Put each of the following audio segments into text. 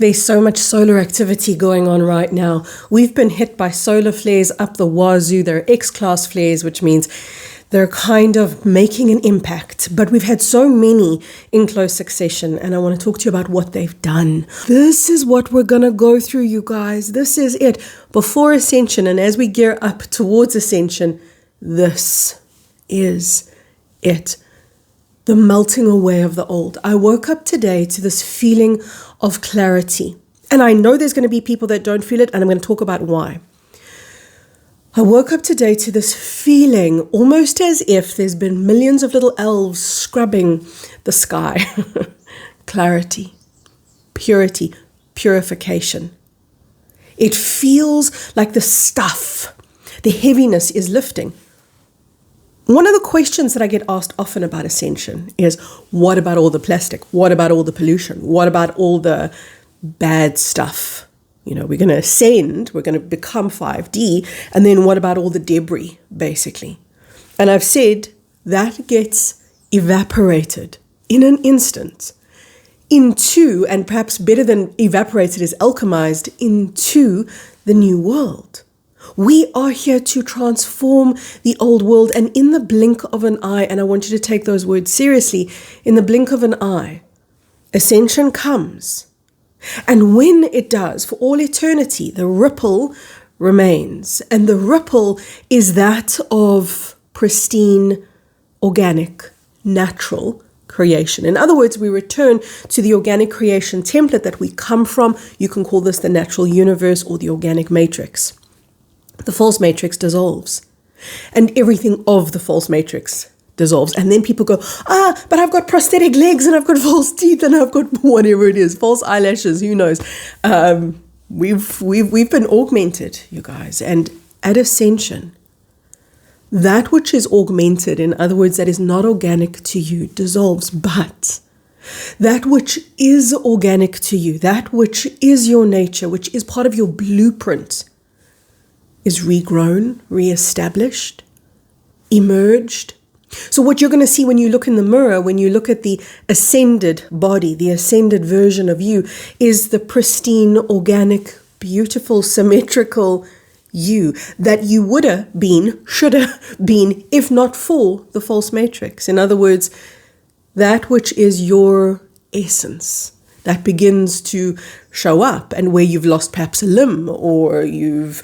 There's so much solar activity going on right now. We've been hit by solar flares up the wazoo. They're X-class flares, which means they're kind of making an impact. But we've had so many in close succession, and I want to talk to you about what they've done. This is what we're going to go through, you guys. This is it. Before Ascension, and as we gear up towards Ascension, this is it. The melting away of the old. I woke up today to this feeling of clarity. And I know there's going to be people that don't feel it, and I'm going to talk about why. I woke up today to this feeling almost as if there's been millions of little elves scrubbing the sky. Clarity, purity, purification. It feels like the stuff, the heaviness is lifting. One of the questions that I get asked often about Ascension is, what about all the plastic? What about all the pollution? What about all the bad stuff? You know, we're going to ascend, we're going to become 5D, and then what about all the debris, basically? And I've said that gets evaporated in an instant into, and perhaps better than evaporated, is alchemized into the new world. We are here to transform the old world, and in the blink of an eye, and I want you to take those words seriously, in the blink of an eye, Ascension comes. And when it does, for all eternity, the ripple remains. And the ripple is that of pristine, organic, natural creation. In other words, we return to the organic creation template that we come from. You can call this the natural universe or the organic matrix. The false matrix dissolves, and everything of the false matrix dissolves. And then people go, but I've got prosthetic legs, and I've got false teeth, and I've got whatever it is, false eyelashes, who knows. We've been augmented, you guys. And at Ascension, that which is augmented, in other words, that is not organic to you, dissolves. But that which is organic to you, that which is your nature, which is part of your blueprint, is regrown, reestablished, emerged. So what you're going to see when you look in the mirror, when you look at the ascended body, the ascended version of you, is the pristine, organic, beautiful, symmetrical you that you would have been, should have been, if not for the false matrix. In other words, that which is your essence, that begins to show up, and where you've lost perhaps a limb, or you've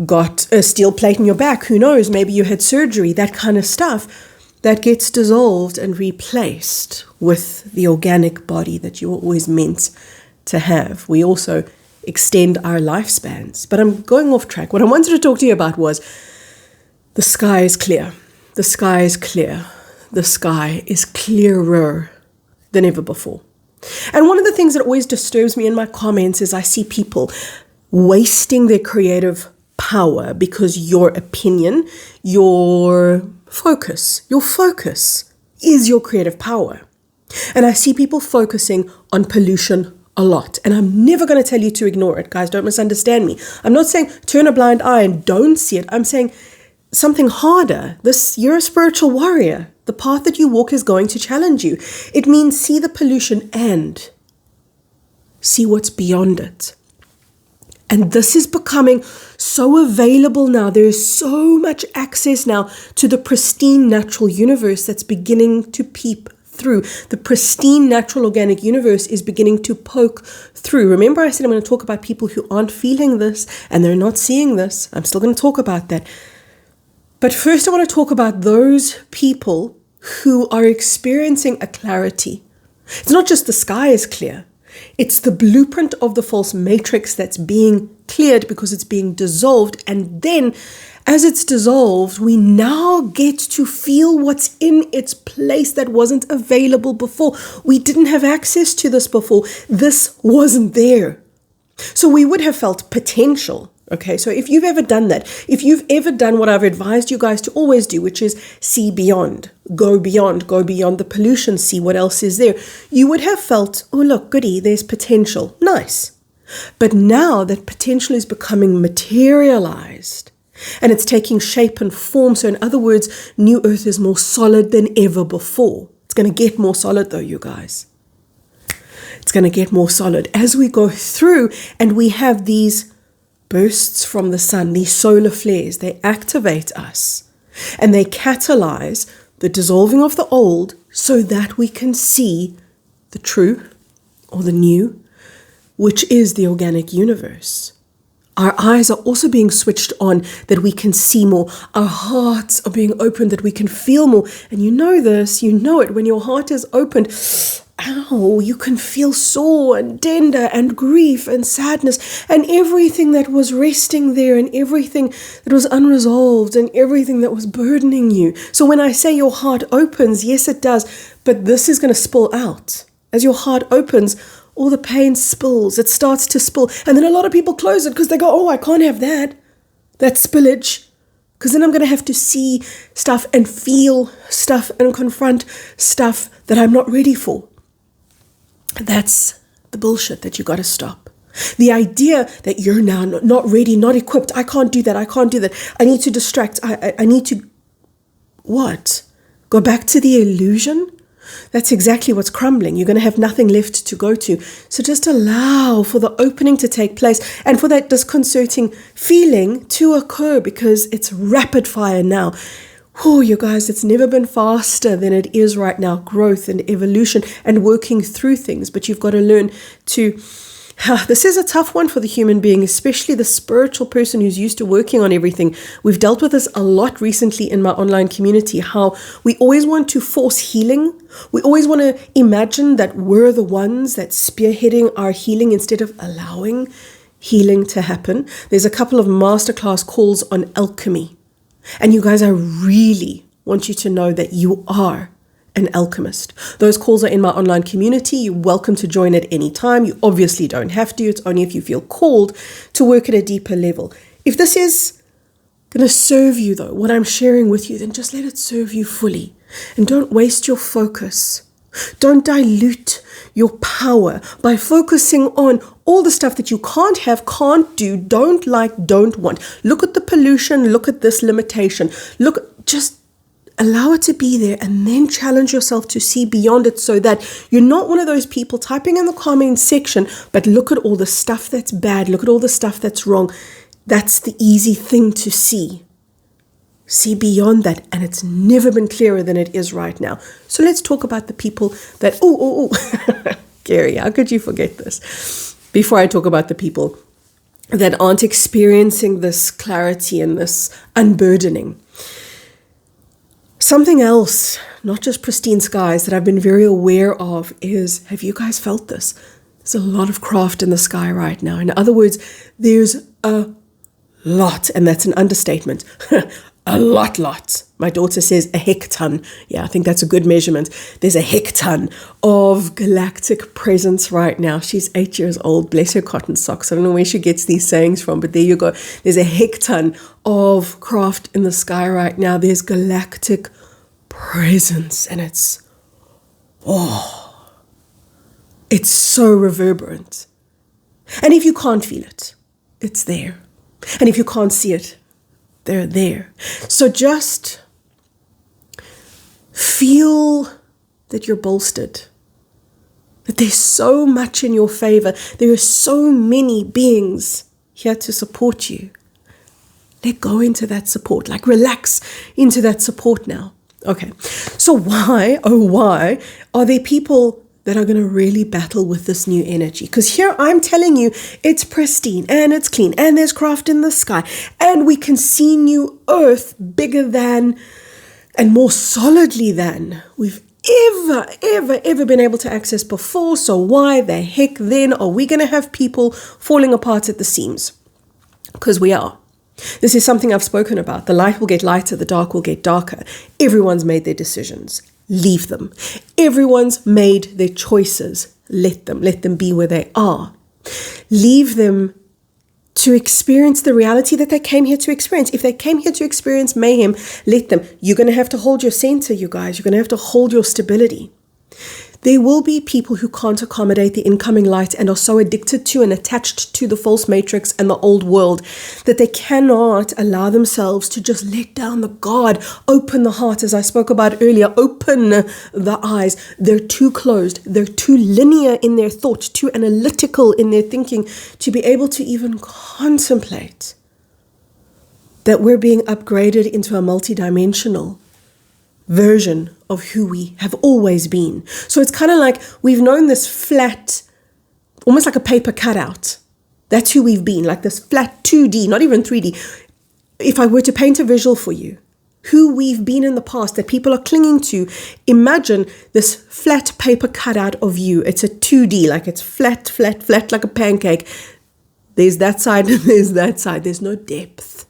got a steel plate in your back, who knows, maybe you had surgery, that kind of stuff, that gets dissolved and replaced with the organic body that you were always meant to have. We also extend our lifespans. But I'm going off track. What I wanted to talk to you about was the sky is clear. The sky is clear. The sky is clearer than ever before. And one of the things that always disturbs me in my comments is I see people wasting their creative power because your opinion, your focus is your creative power. And I see people focusing on pollution a lot. And I'm never going to tell you to ignore it. Guys, don't misunderstand me. I'm not saying turn a blind eye and don't see it. I'm saying something harder. You're a spiritual warrior. The path that you walk is going to challenge you. It means see the pollution and see what's beyond it. And this is becoming so available now. There is so much access now to the pristine natural universe that's beginning to peep through. The pristine natural organic universe is beginning to poke through. Remember I said I'm going to talk about people who aren't feeling this and they're not seeing this. I'm still going to talk about that. But first I want to talk about those people who are experiencing a clarity. It's not just the sky is clear. It's the blueprint of the false matrix that's being cleared because it's being dissolved. And then as it's dissolved, we now get to feel what's in its place that wasn't available before. We didn't have access to this before. This wasn't there. So we would have felt potential. Okay, so if you've ever done that, if you've ever done what I've advised you guys to always do, which is see beyond, go beyond the pollution, see what else is there, you would have felt, oh, look, goody, there's potential. Nice. But now that potential is becoming materialized and it's taking shape and form. So in other words, New Earth is more solid than ever before. It's going to get more solid though, you guys. It's going to get more solid as we go through, and we have these bursts from the sun, these solar flares. They activate us and they catalyze the dissolving of the old so that we can see the true or the new, which is the organic universe. Our eyes are also being switched on that we can see more. Our hearts are being opened that we can feel more. And you know this, you know it. When your heart is opened, ow, you can feel sore and tender and grief and sadness and everything that was resting there and everything that was unresolved and everything that was burdening you. So when I say your heart opens, yes, it does. But this is going to spill out. As your heart opens, all the pain spills, it starts to spill. And then a lot of people close it because they go, oh, I can't have that spillage. Because then I'm going to have to see stuff and feel stuff and confront stuff that I'm not ready for. That's the bullshit that you got to stop. The idea that you're now not ready, not equipped. I can't do that. I need to distract. I need to, what? Go back to the illusion? That's exactly what's crumbling. You're going to have nothing left to go to. So just allow for the opening to take place and for that disconcerting feeling to occur, because it's rapid fire now. Oh, you guys, it's never been faster than it is right now. Growth and evolution and working through things. But you've got to learn to... This is a tough one for the human being, especially the spiritual person who's used to working on everything. We've dealt with this a lot recently in my online community, how we always want to force healing. We always want to imagine that we're the ones that's spearheading our healing instead of allowing healing to happen. There's a couple of masterclass calls on alchemy. And you guys, I really want you to know that you are an alchemist. Those calls are in my online community. You're welcome to join at any time. You obviously don't have to. It's only if you feel called to work at a deeper level. If this is going to serve you, though, what I'm sharing with you, then just let it serve you fully. And don't waste your focus. Don't dilute your power by focusing on all the stuff that you can't have, can't do, don't like, don't want. Look at the pollution. Look at this limitation. Just allow it to be there and then challenge yourself to see beyond it so that you're not one of those people typing in the comment section, but look at all the stuff that's bad, look at all the stuff that's wrong. That's the easy thing to see. See beyond that, and it's never been clearer than it is right now. So let's talk about the people that, Kerry, how could you forget this? Before I talk about the people that aren't experiencing this clarity and this unburdening. Something else, not just pristine skies, that I've been very aware of is, have you guys felt this? There's a lot of craft in the sky right now. In other words, there's a lot, and that's an understatement, a lot. My daughter says a hecton. Yeah, I think that's a good measurement. There's a hecton of galactic presence right now. She's 8 years old, bless her cotton socks. I don't know where she gets these sayings from, but there you go. There's a hecton of craft in the sky right now. There's galactic presence, and it's so reverberant. And if you can't feel it, it's there. And if you can't see it, they're there. So just feel that you're bolstered, that there's so much in your favor. There are so many beings here to support you. Let go into that support, like relax into that support now. Okay, so why are there people that are going to really battle with this new energy? Because here I'm telling you, it's pristine and it's clean and there's craft in the sky and we can see new earth bigger than and more solidly than we've ever been able to access before. So why the heck then are we going to have people falling apart at the seams? Because we are. This is something I've spoken about. The light will get lighter, the dark will get darker. Everyone's made their decisions. Leave them. Everyone's made their choices. Let them be where they are. Leave them to experience the reality that they came here to experience. If they came here to experience mayhem, let them. You're going to have to hold your center, you guys. You're going to have to hold your stability. There will be people who can't accommodate the incoming light and are so addicted to and attached to the false matrix and the old world that they cannot allow themselves to just let down the guard, open the heart, as I spoke about earlier, open the eyes. They're too closed. They're too linear in their thought, too analytical in their thinking to be able to even contemplate that we're being upgraded into a multidimensional version of who we have always been. So it's kind of like we've known this flat, almost like a paper cutout. That's who we've been, like this flat 2D, not even 3D. If I were to paint a visual for you, who we've been in the past that people are clinging to, imagine this flat paper cutout of you. It's a 2D, like it's flat, flat, flat like a pancake. There's that side and there's that side. There's no depth.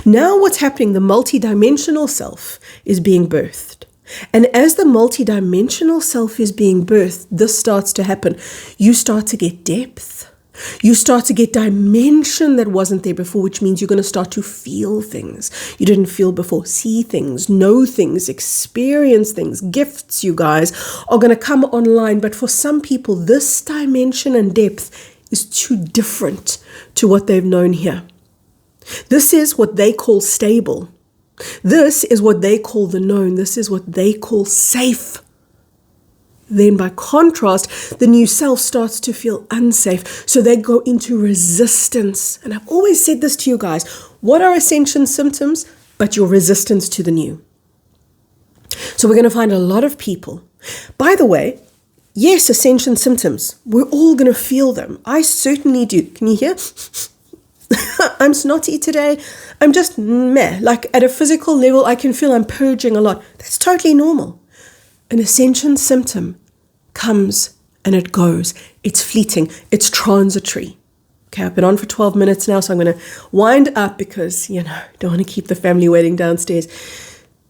Now what's happening, the multidimensional self is being birthed. And as the multidimensional self is being birthed, this starts to happen. You start to get depth. You start to get dimension that wasn't there before, which means you're going to start to feel things you didn't feel before, see things, know things, experience things. Gifts, you guys, are going to come online. But for some people, this dimension and depth is too different to what they've known here. This is what they call stable. This is what they call the known. This is what they call safe. Then by contrast, the new self starts to feel unsafe. So they go into resistance. And I've always said this to you guys. What are ascension symptoms? But your resistance to the new. So we're going to find a lot of people. By the way, yes, ascension symptoms. We're all going to feel them. I certainly do. Can you hear? I'm snotty today. I'm just meh. Like at a physical level, I can feel I'm purging a lot. That's totally normal. An ascension symptom comes and it goes. It's fleeting. It's transitory. Okay, I've been on for 12 minutes now, so I'm going to wind up because, don't want to keep the family waiting downstairs.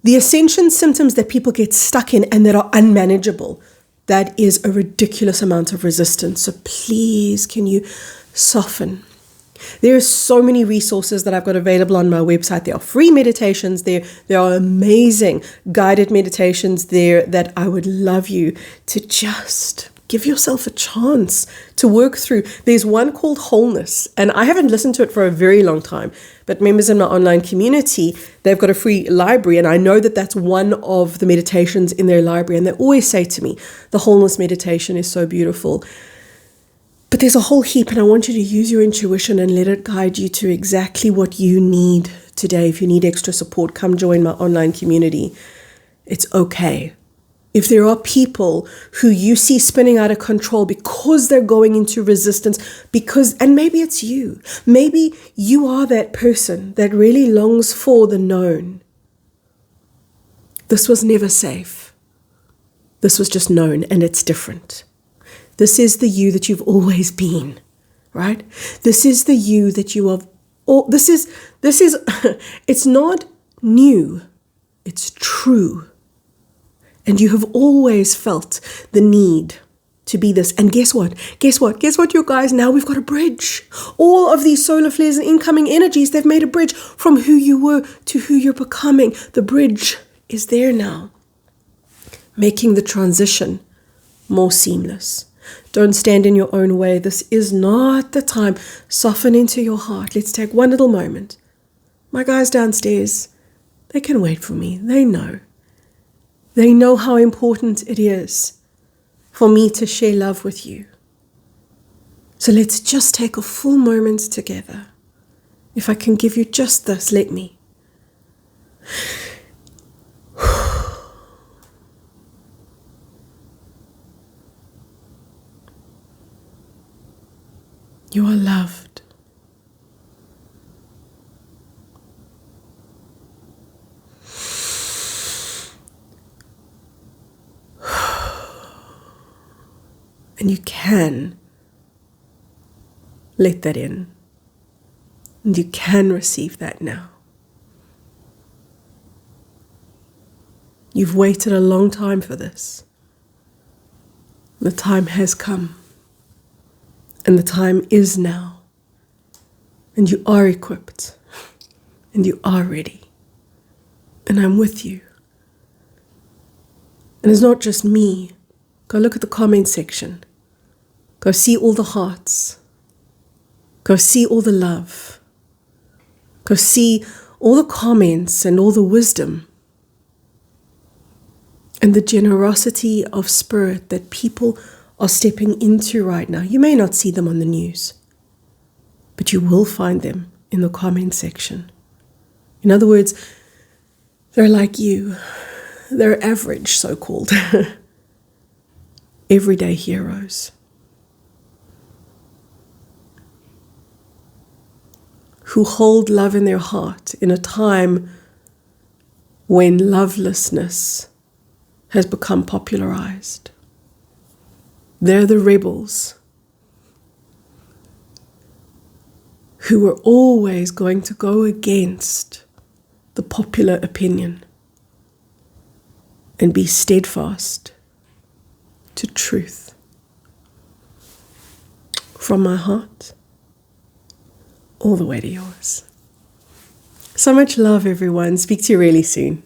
The ascension symptoms that people get stuck in and that are unmanageable, that is a ridiculous amount of resistance. So please, can you soften? There are so many resources that I've got available on my website. There are free meditations there. There are amazing guided meditations there that I would love you to just give yourself a chance to work through. There's one called Wholeness, and I haven't listened to it for a very long time, but members in my online community, they've got a free library, and I know that that's one of the meditations in their library, and they always say to me, the Wholeness meditation is so beautiful. But there's a whole heap, and I want you to use your intuition and let it guide you to exactly what you need today. If you need extra support, come join my online community. It's okay. If there are people who you see spinning out of control because they're going into resistance, and maybe it's you. Maybe you are that person that really longs for the known. This was never safe. This was just known, and it's different. This is the you that you've always been, right? This is the you that you have. This is. It's not new. It's true. And you have always felt the need to be this. And guess what? Guess what, you guys? Now we've got a bridge. All of these solar flares and incoming energies, they've made a bridge from who you were to who you're becoming. The bridge is there now, making the transition more seamless. Don't stand in your own way. This is not the time. Soften into your heart. Let's take one little moment. My guys downstairs, they can wait for me. They know. They know how important it is for me to share love with you. So let's just take a full moment together. If I can give you just this, let me. You are loved. And you can let that in. And you can receive that now. You've waited a long time for this. The time has come. And the time is now. And you are equipped. And you are ready. And I'm with you. And it's not just me Go look at the comment section. Go see all the hearts. Go see all the love. Go see all the comments and all the wisdom and the generosity of spirit that people are stepping into right now. You may not see them on the news, but you will find them in the comment section. In other words, they're like you. They're average, so-called. Everyday heroes who hold love in their heart in a time when lovelessness has become popularized. They're the rebels who are always going to go against the popular opinion and be steadfast to truth. From my heart, all the way to yours. So much love, everyone. Speak to you really soon.